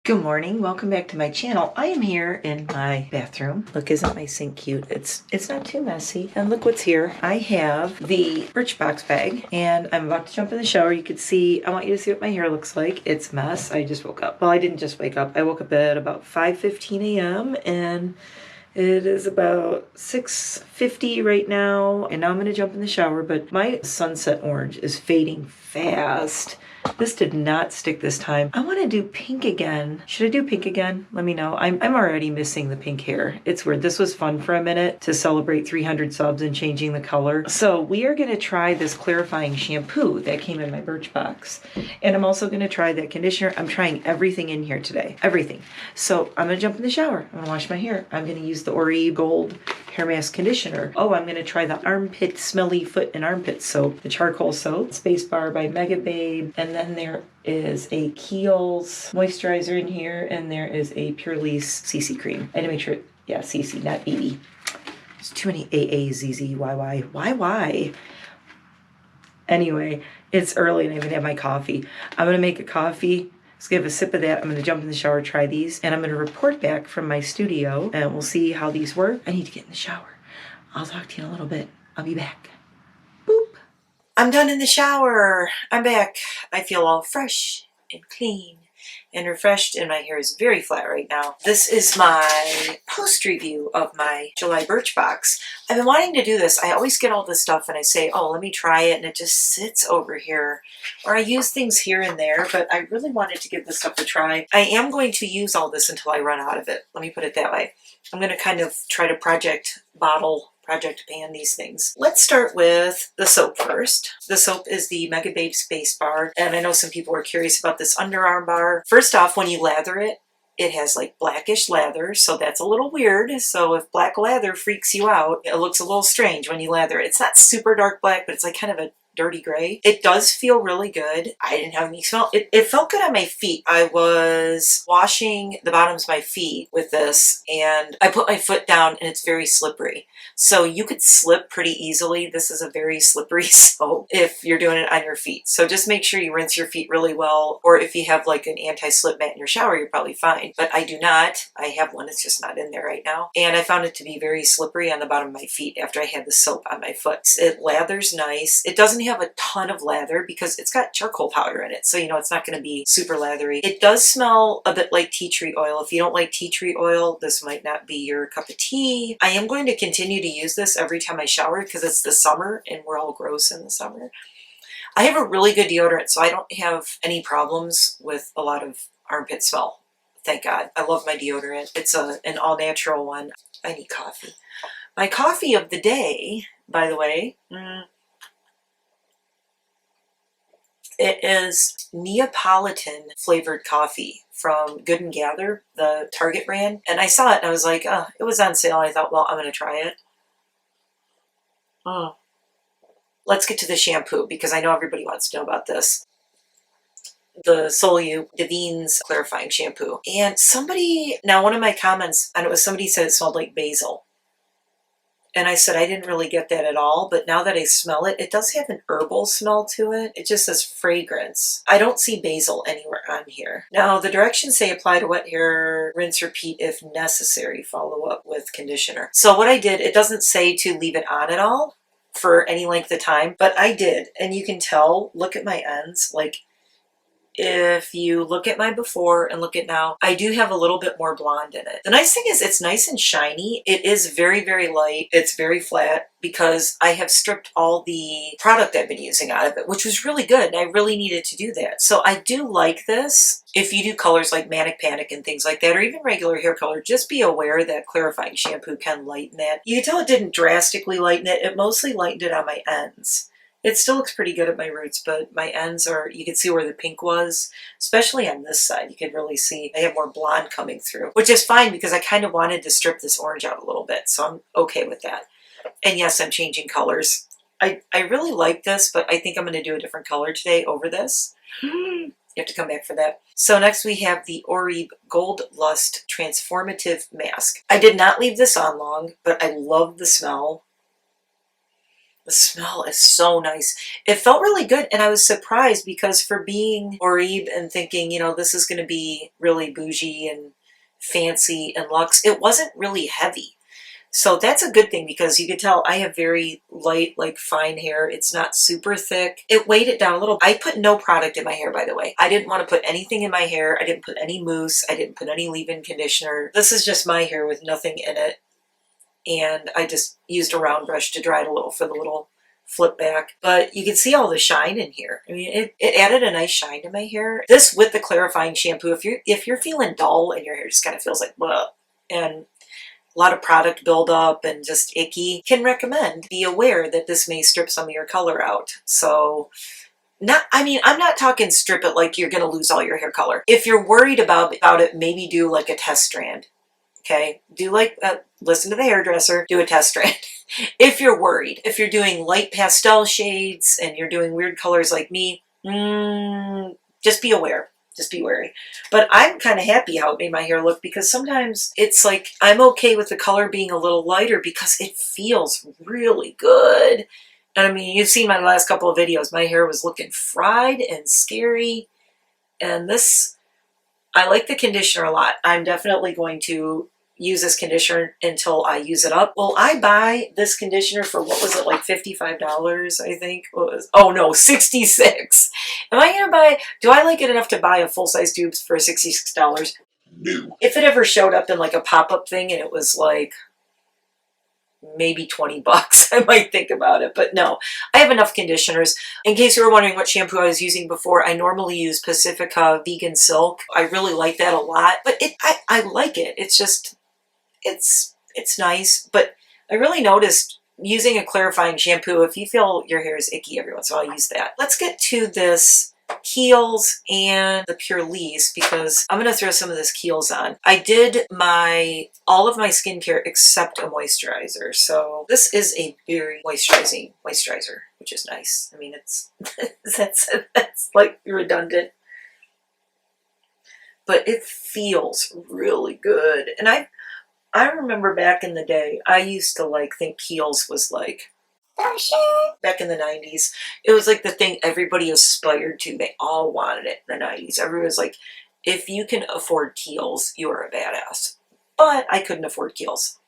Good morning, welcome back to my channel. I am here in my bathroom. Look, isn't my sink cute? It's not too messy. And look what's here. I have the Birchbox bag and I'm about to jump in the shower. You can see, I want you to see what my hair looks like. It's a mess. I just woke up. Well, I didn't just wake up. I woke up at about 5:15 a.m. and it is about 6:50 right now, and now I'm gonna jump in the shower, but my sunset orange is fading fast. This did not stick this time. I want to do pink again. Should I do pink again? Let me know. I'm already missing the pink hair. It's weird. This was fun for a minute to celebrate 300 subs and changing the color. So we are going to try this clarifying shampoo that came in my Birchbox. And I'm also going to try that conditioner. I'm trying everything in here today. Everything. So I'm going to jump in the shower. I'm going to wash my hair. I'm going to use the Ori Gold hair mask conditioner. Oh, I'm going to try the armpit smelly foot and armpit soap, the charcoal soap, Spacebar by Mega Babe, and then there is a Kiehl's moisturizer in here, and there is a Purely's CC cream. I had to make sure, yeah, CC, not BB. There's too many AA, ZZ, YY. Anyway, it's early and I haven't had my coffee. I'm going to make a coffee. Let's give a sip of that. I'm going to jump in the shower, try these, and I'm going to report back from my studio, and we'll see how these work. I need to get in the shower. I'll talk to you in a little bit. I'll be back. Boop. I'm done in the shower. I'm back. I feel all fresh and clean and refreshed, and my hair is very flat right now. This is my post review of my July Birchbox. I've been wanting to do this. I always get all this stuff and I say, oh, let me try it, and it just sits over here. Or I use things here and there, but I really wanted to give this stuff a try. I am going to use all this until I run out of it. Let me put it that way. I'm going to kind of try to project pan these things. Let's start with the soap first. The soap is the Mega Babe Space Bar, and I know some people are curious about this underarm bar. First off, when you lather it, it has like blackish lather, so that's a little weird. So if black lather freaks you out, it looks a little strange when you lather it. It's not super dark black, but it's like kind of a dirty gray. It does feel really good. I didn't have any smell. It felt good on my feet. I was washing the bottoms of my feet with this, and I put my foot down and it's very slippery. So you could slip pretty easily. This is a very slippery soap if you're doing it on your feet. So just make sure you rinse your feet really well, or if you have like an anti-slip mat in your shower, you're probably fine. But I do not. I have one. It's just not in there right now. And I found it to be very slippery on the bottom of my feet after I had the soap on my foot. It lathers nice. It doesn't have a ton of lather because it's got charcoal powder in it, so you know it's not going to be super lathery. It does smell a bit like tea tree oil. If you don't like tea tree oil, this might not be your cup of tea. I am going to continue to use this every time I shower because it's the summer and we're all gross in the summer. I have a really good deodorant, so I don't have any problems with a lot of armpit smell. Thank God. I love my deodorant. It's an all-natural one. I need coffee. My coffee of the day, by the way, it is Neapolitan flavored coffee from Good and Gather, the Target brand. And I saw it and I was like, oh, it was on sale. I thought, well, I'm going to try it. Let's get to the shampoo because I know everybody wants to know about this. The Solyu Divine's clarifying shampoo. And now one of my comments, and it was somebody said it smelled like basil. And I said I didn't really get that at all, but now that I smell it, it does have an herbal smell to it. It just says fragrance. I don't see basil anywhere on here. Now, the directions say apply to wet hair, rinse, repeat if necessary, follow up with conditioner. So what I did, it doesn't say to leave it on at all for any length of time, but I did. And you can tell, look at my ends, like if you look at my before and look at now, I do have a little bit more blonde in it. The nice thing is it's nice and shiny. It is very, very light. It's very flat because I have stripped all the product I've been using out of it, which was really good. And I really needed to do that. So I do like this. If you do colors like Manic Panic and things like that, or even regular hair color, just be aware that clarifying shampoo can lighten that. You can tell it didn't drastically lighten it. It mostly lightened it on my ends. It still looks pretty good at my roots, but my ends are, you can see where the pink was, especially on this side. You can really see I have more blonde coming through, which is fine because I kind of wanted to strip this orange out a little bit, so I'm okay with that. And yes, I'm changing colors. I really like this, but I think I'm going to do a different color today over this. You have to come back for that. So next we have the Ori Gold Lust Transformative Mask. I did not leave this on long, but I love the smell. The smell is so nice. It felt really good, and I was surprised because for being Orib and thinking, you know, this is going to be really bougie and fancy and luxe, it wasn't really heavy. So that's a good thing because you could tell I have very light, like fine hair. It's not super thick. It weighed it down a little. I put no product in my hair, by the way. I didn't want to put anything in my hair. I didn't put any mousse. I didn't put any leave-in conditioner. This is just my hair with nothing in it. And I just used a round brush to dry it a little for the little flip back. But you can see all the shine in here. I mean, it added a nice shine to my hair. This with the clarifying shampoo, if you're feeling dull and your hair just kind of feels like blah, and a lot of product buildup and just icky, can recommend. Be aware that this may strip some of your color out. So, I'm not talking strip it like you're going to lose all your hair color. If you're worried about it, maybe do like a test strand. Okay, do like, listen to the hairdresser, do a test strand. If you're worried, if you're doing light pastel shades and you're doing weird colors like me, just be aware. Just be wary. But I'm kind of happy how it made my hair look because sometimes it's like I'm okay with the color being a little lighter because it feels really good. And I mean, you've seen my last couple of videos. My hair was looking fried and scary. And this, I like the conditioner a lot. I'm definitely going to use this conditioner until I use it up. Will I buy this conditioner for, what was it, like $55, I think? Oh no, $66. Am I gonna buy, do I like it enough to buy a full-size tube for $66? No. If it ever showed up in like a pop-up thing and it was like maybe 20 bucks, I might think about it, but no. I have enough conditioners. In case you were wondering what shampoo I was using before, I normally use Pacifica Vegan Silk. I really like that a lot, but I like it. It's just, it's nice, but I really noticed using a clarifying shampoo, if you feel your hair is icky every once in a while, use that. Let's get to this Kiehl's and the Pure Lease because I'm going to throw some of this Kiehl's on. I did all of my skincare except a moisturizer. So this is a very moisturizing moisturizer, which is nice. I mean, it's that's like redundant, but it feels really good. And I remember back in the day, I used to like think Kiehl's was like, back in the 90s, it was like the thing everybody aspired to. They all wanted it in the 90s. Everyone was like, if you can afford Kiehl's, you're a badass. But I couldn't afford Kiehl's.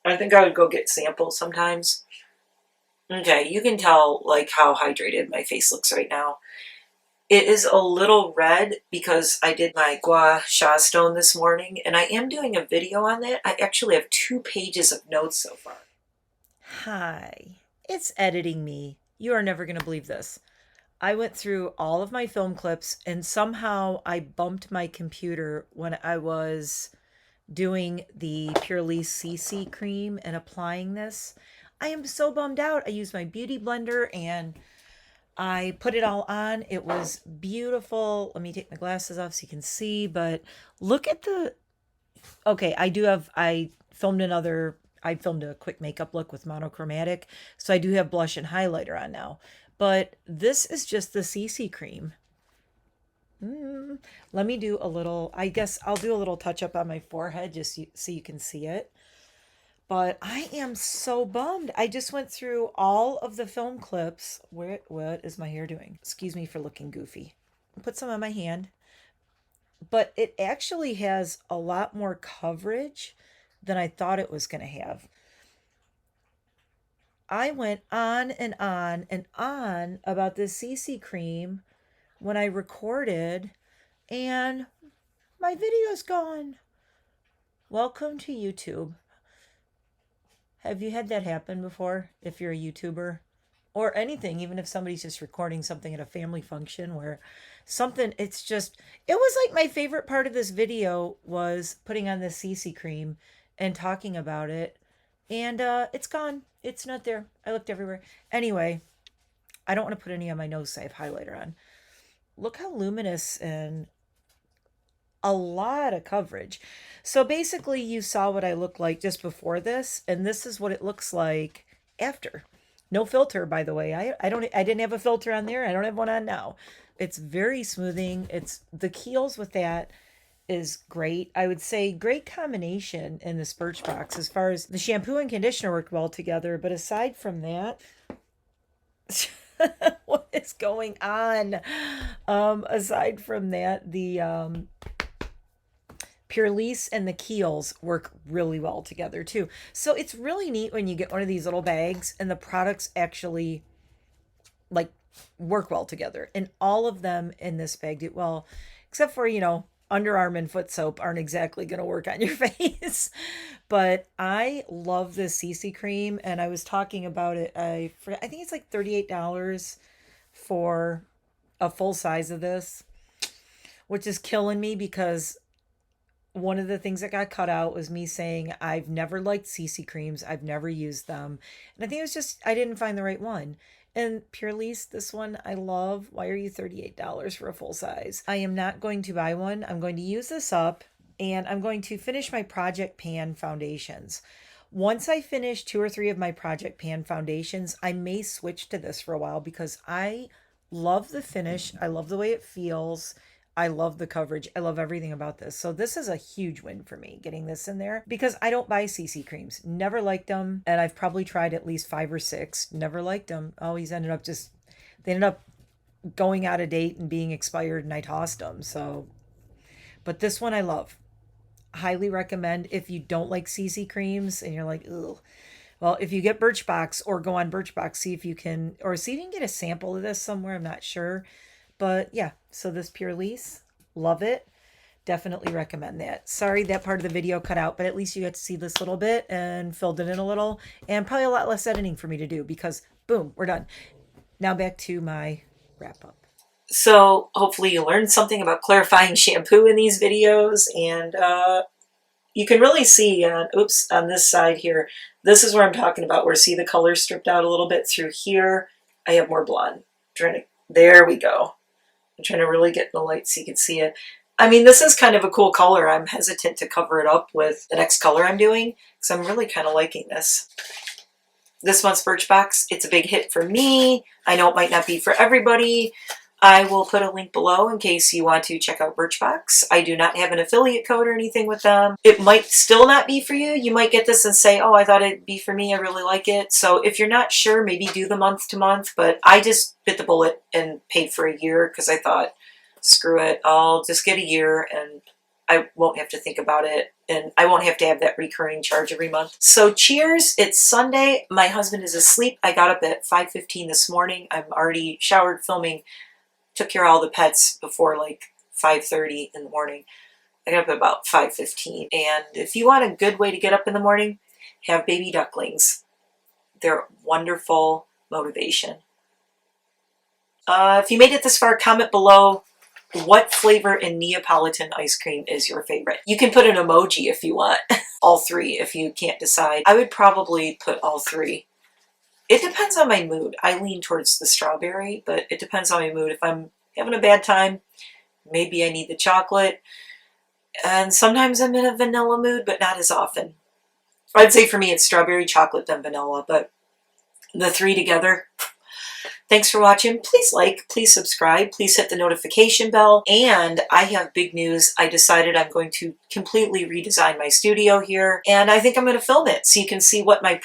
I think I would go get samples sometimes. Okay, you can tell like how hydrated my face looks right now. It is a little red because I did my gua sha stone this morning, and I am doing a video on that. I actually have 2 pages of notes so far. Hi, it's editing me. You are never going to believe this. I went through all of my film clips and somehow I bumped my computer when I was doing the Pure Lease CC cream and applying this. I am so bummed out. I used my beauty blender and I put it all on. It was beautiful. Let me take my glasses off so you can see, but look at the, okay, I filmed a quick makeup look with monochromatic. So I do have blush and highlighter on now, but this is just the CC cream. Let me do a little, I guess I'll do a little touch up on my forehead just so you can see it. But I am so bummed. I just went through all of the film clips. What is my hair doing? Excuse me for looking goofy. Put some on my hand. But it actually has a lot more coverage than I thought it was going to have. I went on and on and on about this CC cream when I recorded, and my video's gone. Welcome to YouTube. Have you had that happen before if you're a YouTuber? Or anything, even if somebody's just recording something at a family function where something, it was like my favorite part of this video was putting on this CC cream and talking about it. And it's gone. It's not there. I looked everywhere. Anyway, I don't want to put any on my nose, so I have highlighter on. Look how luminous and a lot of coverage. So basically you saw what I looked like just before this, and this is what it looks like after. No filter, by the way. I didn't have a filter on there. I don't have one on now. It's very smoothing. It's the Kiehl's with that is great. I would say great combination in this Birchbox as far as the shampoo and conditioner worked well together. But aside from that, what is going on? Aside from that, the Purlisse and the Kiehl's work really well together too. So it's really neat when you get one of these little bags and the products actually like work well together. And all of them in this bag do well, except for, you know, underarm and foot soap aren't exactly going to work on your face. But I love this CC cream, and I was talking about it. I think it's like $38 for a full size of this, which is killing me because one of the things that got cut out was me saying I've never liked CC creams. I've never used them. And I think it was just I didn't find the right one. And Purlisse, this one I love. Why are you $38 for a full size? I am not going to buy one. I'm going to use this up, and I'm going to finish my Project Pan foundations. Once I finish 2 or 3 of my Project Pan foundations, I may switch to this for a while because I love the finish. I love the way it feels. I love the coverage. I love everything about this. So this is a huge win for me, getting this in there, because I don't buy CC creams. Never liked them. And I've probably tried at least 5 or 6. Never liked them. Always ended up they ended up going out of date and being expired, and I tossed them. So, but this one I love. Highly recommend if you don't like CC creams and you're like, ugh. Well, if you get Birchbox or go on Birchbox, see if you can get a sample of this somewhere. I'm not sure. But yeah, so this Purlisse, love it. Definitely recommend that. Sorry that part of the video cut out, but at least you got to see this little bit and filled it in a little, and probably a lot less editing for me to do because boom, we're done. Now back to my wrap up. So hopefully you learned something about clarifying shampoo in these videos, and you can really see, on this side here, this is where I'm talking about, where see the color stripped out a little bit through here. I have more blonde. There we go. I'm trying to really get in the light so you can see it. I mean, this is kind of a cool color. I'm hesitant to cover it up with the next color I'm doing because I'm really kind of liking this. This month's Birchbox, it's a big hit for me. I know it might not be for everybody. I will put a link below in case you want to check out Birchbox. I do not have an affiliate code or anything with them. It might still not be for you. You might get this and say, oh, I thought it'd be for me. I really like it. So if you're not sure, maybe do the month to month. But I just bit the bullet and paid for a year because I thought, screw it. I'll just get a year and I won't have to think about it. And I won't have to have that recurring charge every month. So cheers. It's Sunday. My husband is asleep. I got up at 5:15 this morning. I'm already showered, filming. Took care of all the pets before like 5:30 in the morning. I got up at about 5:15. And if you want a good way to get up in the morning, have baby ducklings. They're wonderful motivation. If you made it this far, comment below what flavor in Neapolitan ice cream is your favorite. You can put an emoji if you want. All 3 if you can't decide. I would probably put all 3. It depends on my mood. I lean towards the strawberry, but it depends on my mood. If I'm having a bad time, maybe I need the chocolate. And sometimes I'm in a vanilla mood, but not as often. I'd say for me it's strawberry, chocolate, then vanilla, but the 3 together. Thanks for watching. Please like, please subscribe, please hit the notification bell. And I have big news. I decided I'm going to completely redesign my studio here, and I think I'm going to film it so you can see what my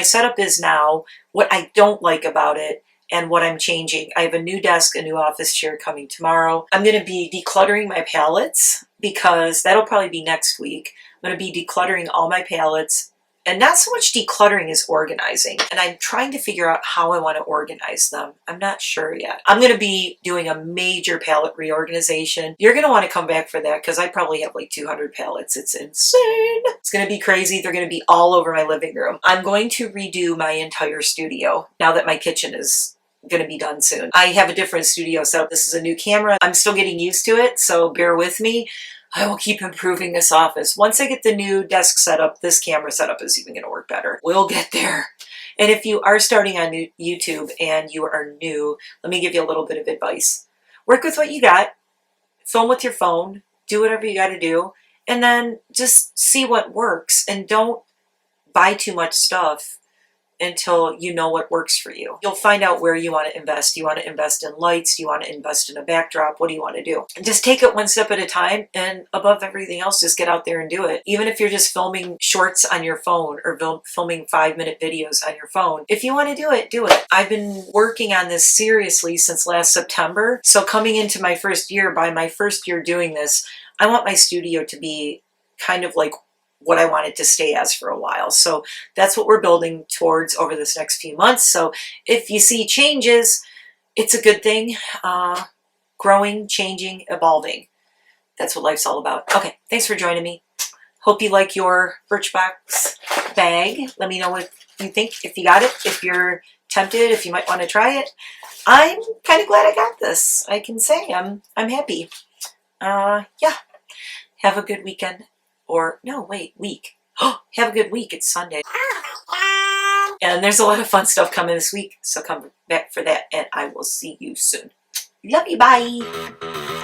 setup is now, what I don't like about it, and what I'm changing. I have a new desk, a new office chair coming tomorrow. I'm going to be decluttering my palettes because that'll probably be next week. I'm going to be decluttering all my palettes. And not so much decluttering as organizing. And I'm trying to figure out how I want to organize them. I'm not sure yet. I'm going to be doing a major palette reorganization. You're going to want to come back for that because I probably have like 200 palettes. It's insane. It's going to be crazy. They're going to be all over my living room. I'm going to redo my entire studio now that my kitchen is going to be done soon. I have a different studio setup. This is a new camera. I'm still getting used to it, so bear with me. I will keep improving this office. Once I get the new desk set up, this camera setup is even going to work better. We'll get there. And if you are starting on YouTube and you are new, let me give you a little bit of advice. Work with what you got. Film with your phone. Do whatever you got to do. And then just see what works. And don't buy too much stuff until you know what works for you. You'll find out where you want to invest. Do you want to invest in lights? Do you want to invest in a backdrop? What do you want to do? And just take it one step at a time, and above everything else, just get out there and do it. Even if you're just filming shorts on your phone or filming 5-minute videos on your phone, if you want to do it, do it. I've been working on this seriously since last September. So coming into my first year, by my first year doing this, I want my studio to be kind of like what I want it to stay as for a while. So that's what we're building towards over this next few months. So if you see changes, it's a good thing. Growing, changing, evolving. That's what life's all about. Okay, thanks for joining me. Hope you like your BIRCHBOX bag. Let me know what you think, if you got it, if you're tempted, if you might want to try it. I'm kind of glad I got this. I can say I'm happy. Yeah. Have a good weekend. Or, no, wait, week. Oh, have a good week. It's Sunday. And there's a lot of fun stuff coming this week, so come back for that, and I will see you soon. Love you. Bye.